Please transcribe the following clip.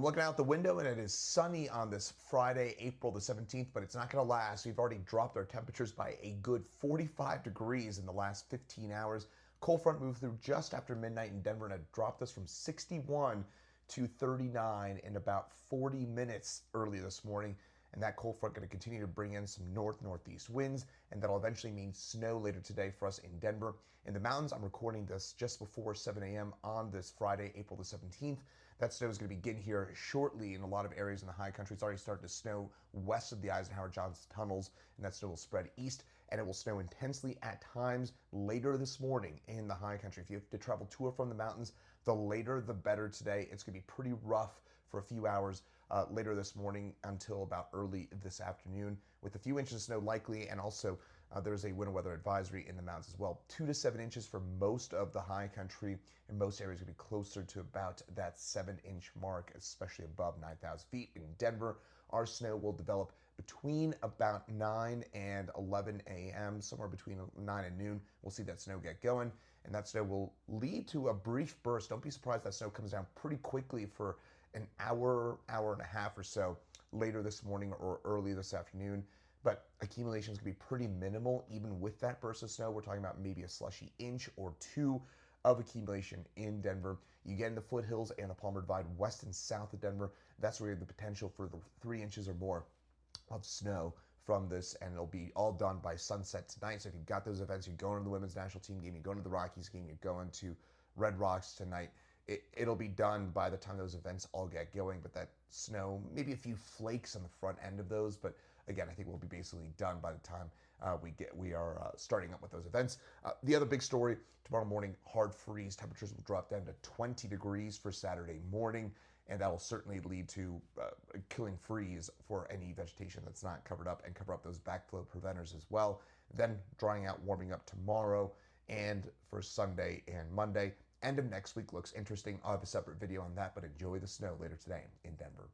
Looking out the window, and it is sunny on this Friday, April the 17th, but it's not going to last. We've already dropped our temperatures by a good 45 degrees in the last 15 hours. Cold front moved through just after midnight in Denver and it dropped us from 61 to 39 in about 40 minutes early this morning. And that cold front going to continue to bring in some northeast winds, and that'll eventually mean snow later today for us in Denver. In the mountains, I'm recording this just before 7 a.m. on this Friday, April the 17th. That snow is going to begin here shortly in a lot of areas in the high country. It's already starting to snow west of the Eisenhower Johnson tunnels, and that snow will spread east, and it will snow intensely at times later this morning in the high country. If you have to travel to or from the mountains, the later the better today. It's going to be pretty rough for a few hours later this morning until about early this afternoon, with a few inches of snow likely, and also there's a winter weather advisory in the mountains as well. 2 to 7 inches for most of the high country. In most areas, going to be closer to about that 7-inch mark, especially above 9,000 feet. In Denver, our snow will develop between about 9 and 11 a.m., somewhere between 9 and noon. We'll see that snow get going, and that snow will lead to a brief burst. Don't be surprised that snow comes down pretty quickly for an hour and a half or so later this morning or early this afternoon. But accumulation is going to be pretty minimal even with that burst of snow. We're talking about maybe a slushy inch or two of accumulation in Denver. You get in the foothills and the Palmer Divide west and south of Denver. That's where you have the potential for the 3 inches or more of snow from this, and it'll be all done by sunset tonight. So if you've got those events, you're going to the women's national team game, you're going to the Rockies game, you're going to Red Rocks tonight, it'll be done by the time those events all get going. But that snow, maybe a few flakes on the front end of those, but again, I think we'll be basically done by the time we are starting up with those events. The other big story, tomorrow morning, hard freeze. Temperatures will drop down to 20 degrees for Saturday morning, and that will certainly lead to a killing freeze for any vegetation that's not covered up, and cover up those backflow preventers as well. Then drying out, warming up tomorrow and for Sunday and Monday. End of next week looks interesting. I'll have a separate video on that, but enjoy the snow later today in Denver.